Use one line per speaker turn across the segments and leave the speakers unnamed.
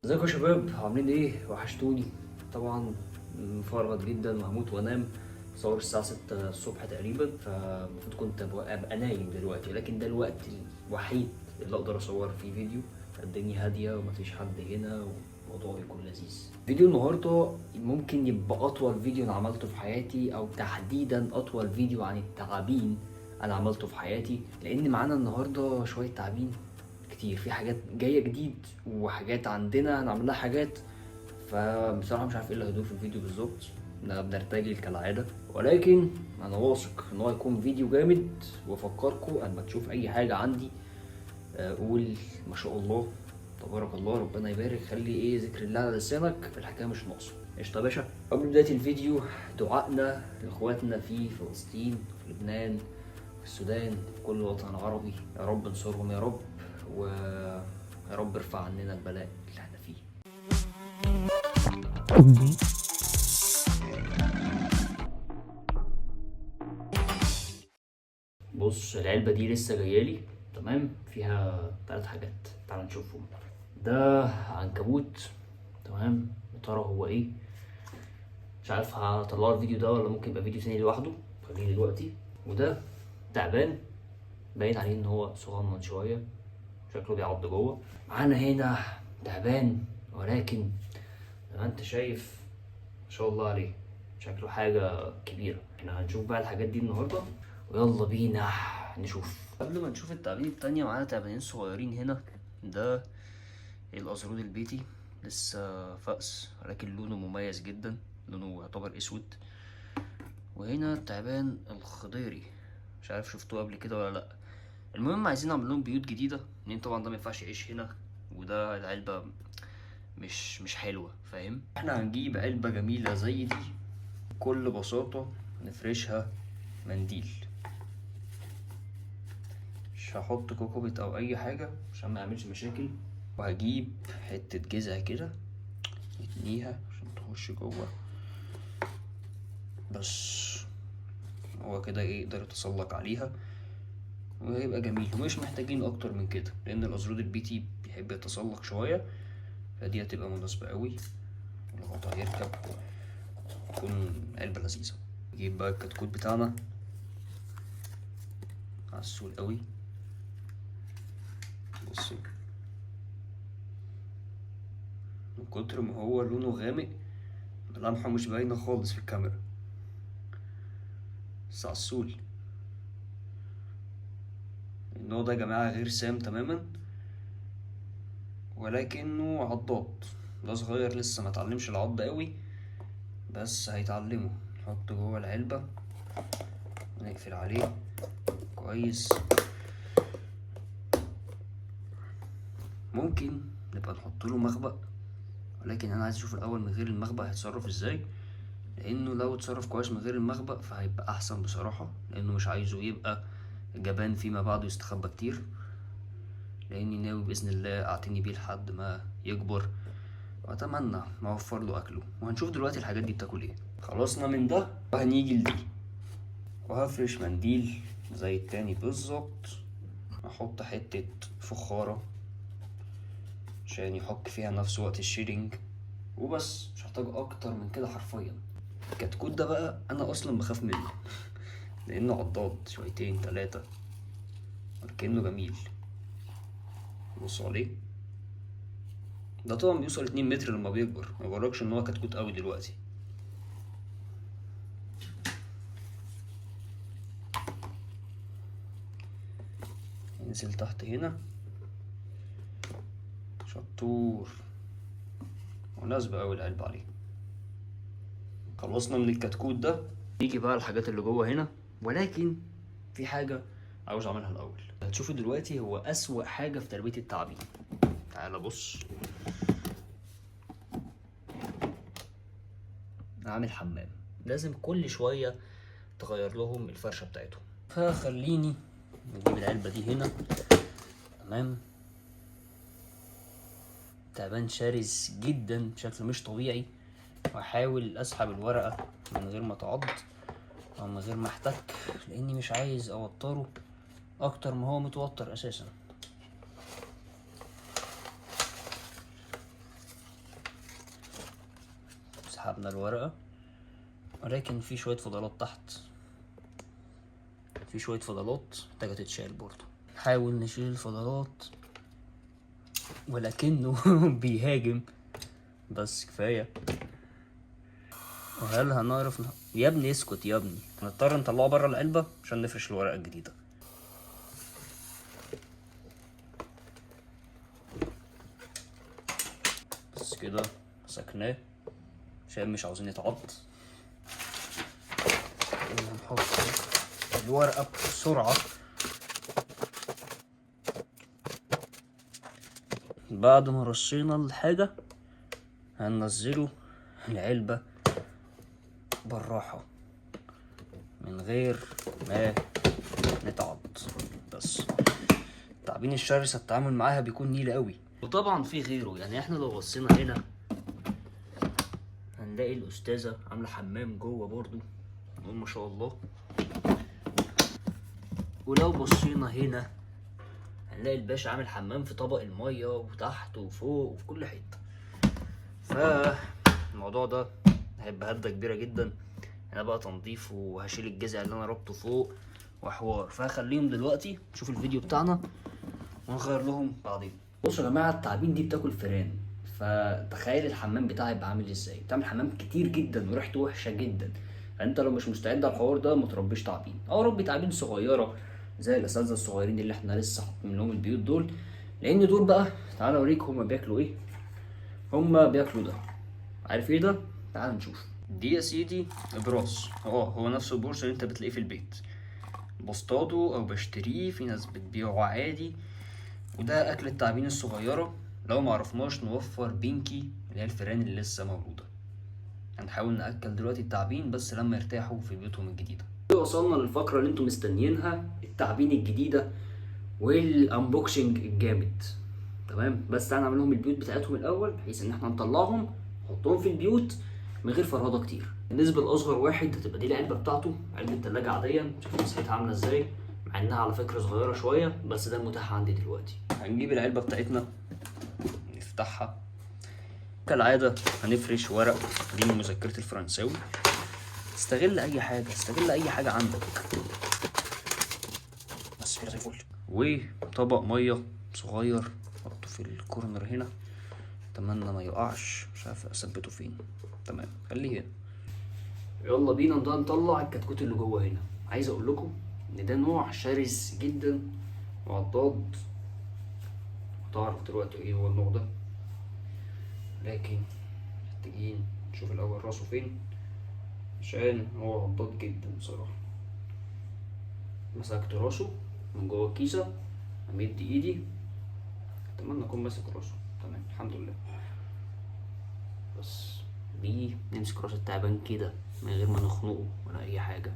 ازيكم يا شباب، عاملين ايه؟ وحشتوني طبعا. مفرغد جدا وهموت وانام. صور الساعة 6 الصبح تقريبا، فالمفروض كنت ابقى نايم دلوقتي، لكن ده الوقت الوحيد اللي اقدر اصور فيه فيديو. الدنيا هادية ومفيش حد هنا والموضوع يكون لذيذ. فيديو النهاردة ممكن يبقى اطول فيديو انا عملته في حياتي، او تحديدا اطول فيديو عن التعابين انا عملته في حياتي، لان معانا النهاردة شوية تعابين كتير. في حاجات جايه جديد وحاجات عندنا هنعمل لها حاجات. فبصراحه مش عارف ايه اللي هيدور في الفيديو بالظبط، احنا بنرتجل كالعاده، ولكن انا واثق ان هو هيكون فيديو جامد. وافكركم اما تشوف اي حاجه عندي قول ما شاء الله تبارك الله، ربنا يبارك، خلي ايه ذكر الله على لسانك، الحكايه مش ناقصه. قشطه يا باشا. قبل بدايه الفيديو دعائنا لاخواتنا في فلسطين، في لبنان، في السودان، في كل وطن عربي، يا رب انصرهم يا رب، ويا رب ارفع عننا البلاء اللي احنا فيه. بص، العلبة دي لسه جايالي، تمام، فيها 3 حاجات، تعال نشوفهم. ده عنكبوت، تمام، يا ترى هو ايه؟ مش عارف هطلعه الفيديو ده ولا ممكن يبقى فيديو تاني لوحده، خليه دلوقتي. وده تعبان، باين عليه ان هو صغنن شوية، شكله بيعض جوه. معانا هنا تعبان، ولكن زي ما انت شايف ما شاء الله عليه، شكله حاجة كبيرة. احنا هنشوف بقى الحاجات دي النهاردة، ويلا بينا نشوف. قبل ما نشوف التعابين التانية، معانا تعبانين صغيرين هنا. ده الأزرود البيتي، لسه فأس ولكن لونه مميز جدا، لونه يعتبر اسود. وهنا التعبان الخضيري، مش عارف شفتوه قبل كده ولا لأ. المهم عايزين نعمل لهم بيوت جديدة، لأن طبعا ده مينفعش يعيش هنا، وده العلبة مش حلوة، فاهم؟ احنا هنجيب علبة جميلة زي دي، بكل بساطة نفرشها منديل. مش هحط كوكوبيت او اي حاجة عشان ما يعملش مشاكل. وهجيب حتة جذع كده نتنيها عشان تخش جوه، بس هو كده ايه يقدر يتسلق عليها وهيبقى جميل. ومش محتاجين اكتر من كده، لان الازرود البيتي بيحب يتسلق شوية، فدي هتبقى مناسبة قوي. الغطا هيركب، تكون علبة لذيذة. نجيب بقى الكتكوت بتاعنا، عسول قوي. بصوا، من كتر ما هو لونه غامق ملامحه مش باينة خالص في الكاميرا، بس عسول. النوع ده يا جماعة غير سام تماما، ولكنه عضاد. ده صغير لسه ما اتعلمش العض قوي، بس هيتعلمه. نحطه جوه العلبة ونقفل عليه كويس. ممكن نبقى نحط له مخبأ، ولكن انا عايز اشوف الاول من غير المخبأ هيتصرف ازاي، لانه لو اتصرف كويس من غير المخبأ فهيبقى احسن بصراحة، لانه مش عايزه يبقى جبان فيما بعد يستخبى كتير، لاني ناوي باذن الله اعتني بيه لحد ما يكبر، واتمنى نوفر له اكله. وهنشوف دلوقتي الحاجات دي بتاكل ايه. خلصنا من ده وهنيجي لدي، وهفرش منديل زي التاني بالظبط. احط حتة فخارة عشان يحك فيها نفس وقت الشيرنج، وبس. مش هحتاج اكتر من كده حرفيا. الكتكوت ده بقى انا اصلا بخاف منه لانه عضاد شويتين 3، ولكنه جميل. بصوا عليه، ده طبعا بيوصل 2 متر لما بيكبر، ما بقولكش ان هو كتكوت قوي دلوقتي. ينزل تحت هنا، شطور، مناسبة اوي العلبة عليه. خلصنا من الكتكوت ده، نيجي بقى الحاجات اللي جوه هنا، ولكن في حاجة عاوز اعملها الاول. هتشوفوا دلوقتي هو اسوأ حاجة في تربية التعابين. تعالى بص، اعمل حمام، لازم كل شوية تغير لهم الفرشة بتاعتهم. فخليني نجيب العلبة دي هنا، تمام. تعبان شرس جدا بشكل مش طبيعي، واحاول اسحب الورقة من غير ما تعض او من غير ما احتك، لاني مش عايز اوتره اكتر ما هو متوتر اساسا. سحبنا الورقة، ولكن في شوية فضلات تحت، في شوية فضلات محتاجة تتشال برضه. نحاول نشيل الفضلات ولكنه بيهاجم، بس كفاية. وهل هنعرف يا ابني اسكت يا ابني. هنضطر نطلعه بره العلبة عشان نفرش الورقة الجديدة. بس كده مسكناه عشان مش عاوزين يتعض. هنحط الورقة بسرعة. بعد ما رشينا الحاجة هننزله العلبة بالراحة من غير ما نتعض. بس التعابين الشرسة التعامل معاها بيكون نيل قوي. وطبعا في غيره، يعني احنا لو بصينا هنا هنلاقي الأستاذة عاملة حمام جوه برضو، نقول ما شاء الله. ولو بصينا هنا هنلاقي الباشا عامل حمام في طبق المية وتحت وفوق وفي كل حتة. فالموضوع ده هيبقى هدة كبيرة جدا. انا بقى تنظيف وهشيل الجزء اللي انا ربطه فوق وحوار، فهخليهم دلوقتي نشوف الفيديو بتاعنا ونغير لهم بعدين. بصوا يا جماعة، التعابين دي بتاكل فيران، فتخيل الحمام بتاعي يبقى عامل ازاي. بتعمل حمام كتير جدا وريحته وحشة جدا. فانت لو مش مستعد على الحوار ده ما تربيش تعابين، او ربي تعابين صغيرة زي الاساتذة الصغيرين اللي احنا لسه حاطين لهم البيوت دول. لان دول بقى تعالى اوريك هما بياكلوا ايه. هما بياكلوا ده، عارف ايه ده؟ تعال نشوف. دي يا سيدي ابراز، هو نفس البورصة اللي انت بتلاقيه في البيت. بصطاده او بشتريه، في ناس بتبيعه عادي. وده اكل التعابين الصغيرة. لو معرفناش نوفر بينكي اللي هي الفيران اللي لسه مولودة، هنحاول ناكل دلوقتي التعابين بس لما يرتاحوا في بيوتهم الجديدة. وصلنا للفقرة اللي انتم مستنيينها، التعابين الجديدة والانبوكسنج الجامد. تمام، بس تعالى نعمل لهم البيوت بتاعتهم الاول، بحيث ان احنا نطلعهم نحطهم في البيوت من غير فرهضه كتير. بالنسبه لاصغر واحد هتبقى دي العلبه بتاعته، علبه تلاجة عاديه. شوف مساحتها عامله ازاي، مع انها على فكره صغيره شويه، بس ده المتاح عندي دلوقتي. هنجيب العلبه بتاعتنا نفتحها كالعاده، هنفرش ورق دي من مذكره الفرنساوي. استغل اي حاجه، استغل اي حاجه عندك، بس كده زي الفل. وطبق ميه صغير حطه في الكورنر هنا، اتمنى ما يقعش، مش عارف اثبته فين. تمام، خليه هنا. يلا بينا ده نطلع الكتكوت اللي جوه هنا. عايز اقول لكم ان ده نوع شرس جدا وعضاد، هتعرف دلوقتي ايه هو النوع ده، لكن محتاجين نشوف الاول راسه فين عشان هو عضاد جدا بصراحه. مسكت راسه من جوه الكيسه، امد ايدي، اتمنى اكون ماسك راسه. تمام الحمد لله. بس دي نمسك راس التعبان كده من غير ما نخنقه ولا اي حاجه.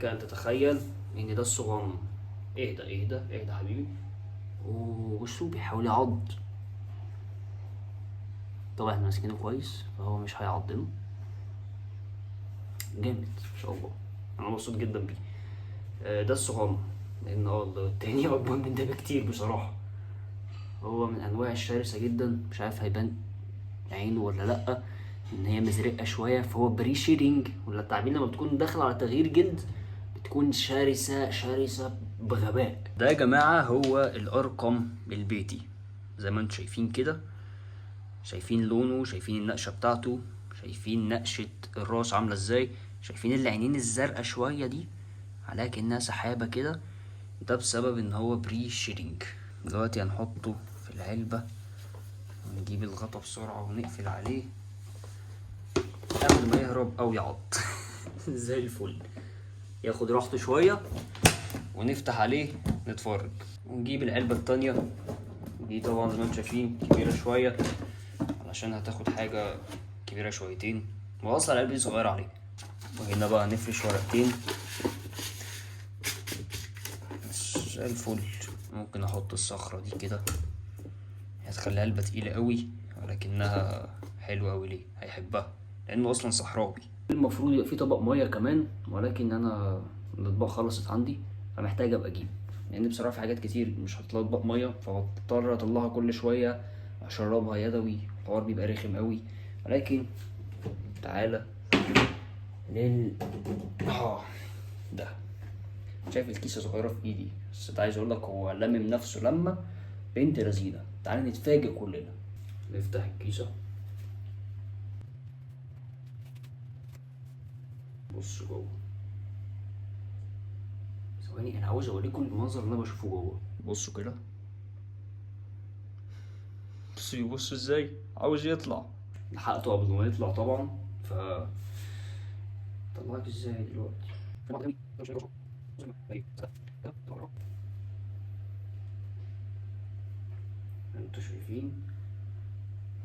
كان تتخيل ان ده الصغنن. اهدى اهدى اهدى حبيبي. وبصوا بيحاول يعض. طبعا احنا ماسكينه كويس فهو مش هيعضنا. جامد ما شاء الله، انا مبسوط جدا بيه. ده الصغنن، لان التاني اكبر من ده بكتير بصراحه. هو من انواع الشرسه جدا، مش عارف هيبان عينه ولا لا ان هي مزرقه شويه، فهو بري شيدنج. ولا التعابين لما بتكون داخله على تغيير جلد بتكون شرسه شرسه بغباء. ده يا جماعه هو الارقم البيتي زي ما انتم شايفين كده. شايفين لونه، شايفين النقشه بتاعته، شايفين نقشه الراس عامله ازاي، شايفين العينين الزرقاء شويه دي عليها كأنها سحابه كده. ده بسبب ان هو بري شيدنج. دلوقتي هنحطه في العلبه ونجيب الغطا بسرعه ونقفل عليه قبل ما يهرب او يعض. زي الفل. ياخد راحته شويه ونفتح عليه نتفرج. ونجيب العلبه التانية دي، طبعا زي ما انتم شايفين كبيره شويه علشان هتاخد حاجه كبيره شويتين، واصلا العلبه دي صغيره عليه. وهنا بقى هنفرش ورقتين زي الفل. ممكن احط الصخره دي كده، هتخليها علبه تقيله قوي ولكنها حلوه قوي. ليه؟ هيحبها لانه اصلا صحراوي. المفروض يبقى في طبق ميه كمان، ولكن انا الاطباق خلصت عندي فمحتاج ابقى اجيب، لان بصراحه في حاجات كتير مش هتطلع اطباق ميه، فبضطر اطلعها كل شويه اشربها يدوي. الحوار بيبقى رخم قوي ولكن تعالى ده. شايف الكيسة صغيرة في ايدي، بس عايز اقول لك هو لمم نفسه لما بنت لذينة. تعالى نتفاجئ كلنا. نفتح الكيسة، بص جوه. ثواني انا عاوز اوريكم المنظر اللي انا بشوفه جوه. بصوا كده، بصوا ازاي عاوز يطلع. لحقته قبل ما يطلع طبعا. طلعك ازاي دلوقتي؟ انتوا شايفين؟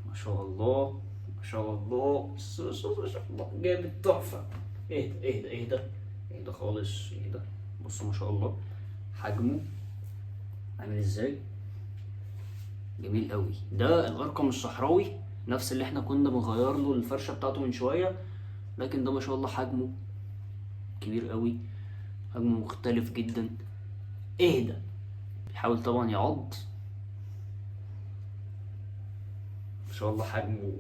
ما شاء الله ما شاء الله، ما شاء الله جامد تحفة. اهدى خالص، اهدى. بصوا ما شاء الله حجمه عامل ازاي، جميل قوي. ده الارقم الصحراوي، نفس اللي احنا كنا بنغير له الفرشة بتاعته من شوية، لكن ده ما شاء الله حجمه كبير قوي، حجمه مختلف جدا. اهدى. بيحاول طبعا يعض، ما شاء الله حجمه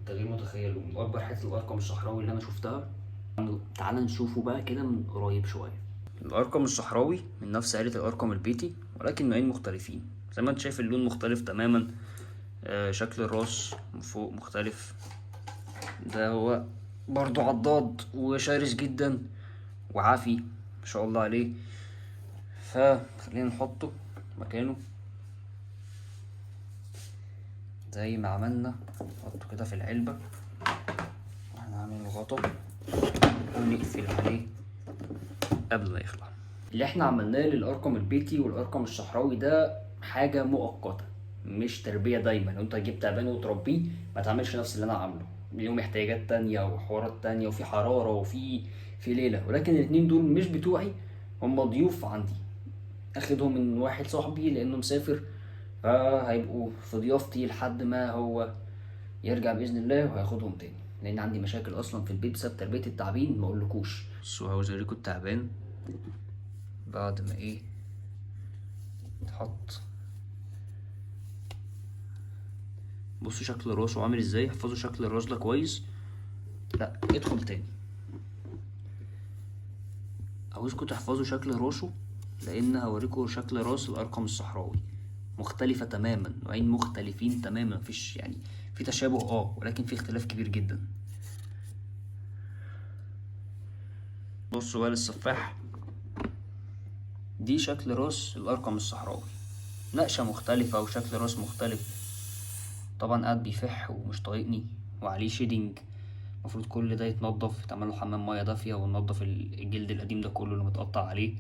انت غير متخيله، من اكبر حته الارقم الصحراوي اللي انا شفتها. تعال نشوفه بقى كده من قريب شويه. الارقم الصحراوي من نفس عيله الارقم البيتي، ولكن نوعين مختلفين. زي ما انت شايف اللون مختلف تماما، شكل الراس من فوق مختلف. ده هو برضو عضاد وشرس جدا وعافي ما شاء الله عليه. فخلينا نحطه مكانه زي ما عملنا، نحطه كده في العلبة، وهنعمل الغطا ونقفل عليه قبل ما يخلع. اللي احنا عملناه للأرقم البيتي والأرقم الصحراوي ده حاجة مؤقتة، مش تربية دايما. لو انت جبت تعبان وتربيه ما تعملش نفس اللي انا عامله، ليهم احتياجات تانية وحوارات تانية وفي حرارة وفي ليلة. ولكن الاتنين دول مش بتوعي، هم ضيوف عندي، اخدهم من واحد صاحبي لانه مسافر، فهيبقوا في ضيافتي لحد ما هو يرجع باذن الله، وهياخدهم تاني. لان عندي مشاكل اصلا في البيت بسبب تربيه التعابين ما اقولكوش. بصوا عاوز اوريكم التعبان بعد ما يتحط. بصوا شكل راسه عامل ازاي، احفظوا شكل الراس ده كويس. لا ادخل تاني، عاوزكم تحفظوا شكل راسه، لان هوريكم شكل راس الارقم الصحراوي مختلفة تماما، نوعين مختلفين تماما. مفيش يعني في تشابه ولكن في اختلاف كبير جدا. بصوا بقى للسفاح، دي شكل راس الارقم الصحراوي، نقشة مختلفة وشكل راس مختلف. طبعا قاعد بيفح ومش طايقني وعليه شيدنج، المفروض كل ده يتنضف، يتعمل له حمام ميه دافية وننضف الجلد القديم ده كله اللي متقطع عليه.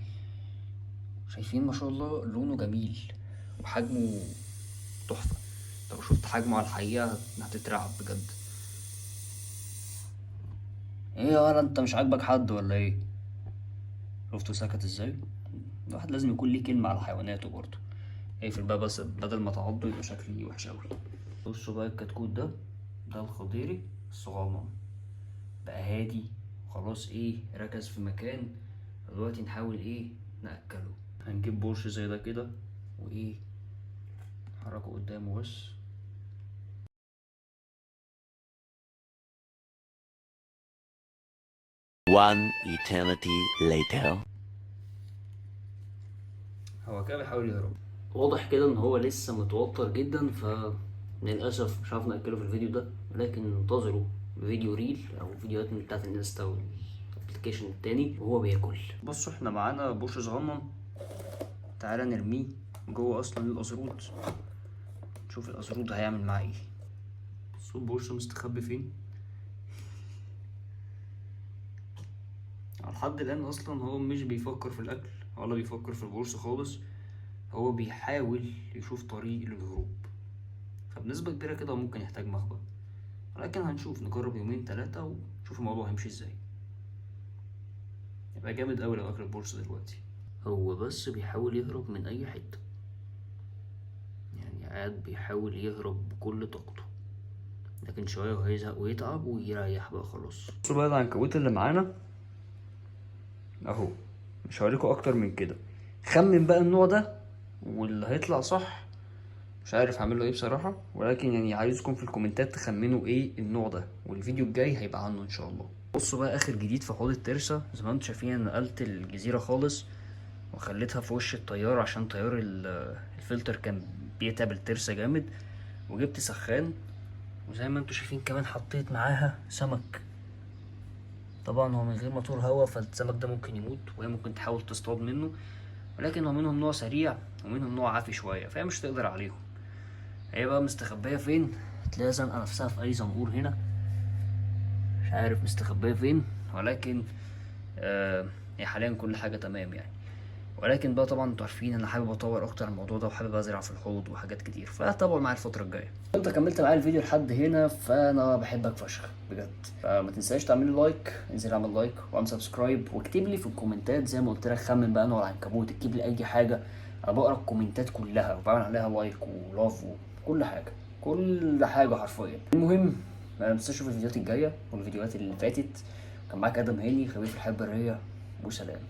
شايفين ما شاء الله لونه جميل وحجمه تحفة. لو شفت حجمه على الحقيقة هتترعب بجد. ايه يا ولا انت مش عاجبك حد ولا ايه؟ شفتوا سكت ازاي؟ الواحد لازم يكون ليه كلمة على حيواناته برضه. اقفل بقى بس بدل ما تعضه يبقى شكلي وحش اوي. بصوا بقى الكتكوت ده الخضيري الصغنن بقى هادي خلاص، ركز في مكان. دلوقتي نحاول نأكله. هنجيب بورش زي ده كده نحركه قدامه بس.
One eternity later.
هو كده بيحاول يهرب، واضح كده ان هو لسه متوتر جدا، للاسف مش عارف ناكله في الفيديو ده. ولكن انتظروا فيديو ريل او فيديوهات من بتاعت الانستا والابلكيشن التاني وهو بياكل. بصوا احنا معانا بورش صغنن، تعالى نرميه جوه اصلا القصرود، نشوف القصرود هيعمل معاه ايه. بصوا البورش مستخبي فين. لحد الان اصلا هو مش بيفكر في الاكل ولا بيفكر في البورصة خالص، هو بيحاول يشوف طريق للهروب. فبنسبة كبيرة كده ممكن يحتاج مخبأ، ولكن هنشوف، نجرب يومين 3 ونشوف الموضوع هيمشي ازاي. يبقى جامد اوي لو اكل البورصة دلوقتي. هو بس بيحاول يهرب من اي حتة، يعني قاعد بيحاول يهرب بكل طاقته، لكن شوية وهيزهق ويتعب ويريح بقى خلاص. بصوا بقى العنكبوت اللي معانا اهو، مش هوريكم اكتر من كده. خمن بقى النوع ده واللي هيطلع صح مش عارف هعمل له ايه بصراحه، ولكن يعني عايزكم في الكومنتات تخمنوا ايه النوع ده، والفيديو الجاي هيبقى عنه ان شاء الله. بصوا بقى اخر جديد في حوض الترسه. زي ما انتم شايفين انا نقلت الجزيره خالص وخليتها في وش الطياره عشان طيار الفلتر كان بيتعب الترسه جامد. وجبت سخان، وزي ما انتم شايفين كمان حطيت معاها سمك. طبعا هو من غير موتور هوا فالسمك ده ممكن يموت، وهي ممكن تحاول تصطاد منه، ولكن هو منهم نوع سريع ومنهم نوع عافي شويه، فهي مش تقدر عليهم. هي بقى مستخبيه فين؟ هتلاقيها زنقه نفسها في اي زنقور هنا، مش عارف مستخبيه فين، ولكن هي حاليا كل حاجه تمام يعني. ولكن بقى طبعا انتوا عارفين انا حابب اطور اكتر الموضوع ده، وحابب ازرع في الحوض وحاجات كتير، فتابعوا معايا الفتره الجايه. انت كملت معايا الفيديو لحد هنا فانا بحبك فشخ بجد، فما تنساش تعمل لي لايك، انزل اعمل لايك واعمل سبسكرايب، واكتب لي في الكومنتات زي ما قلت لك، خمن بقى نوع العنكبوت، اكتب لي اي حاجه، انا بقرا الكومنتات كلها وبعمل عليها لايك ولاف وكل حاجه، كل حاجه حرفيا. المهم ما تنساش تشوف الفيديوهات الجايه والفيديوهات اللي فاتت. كان معاك ادم هاني خبير في الحياه البريه، وسلام.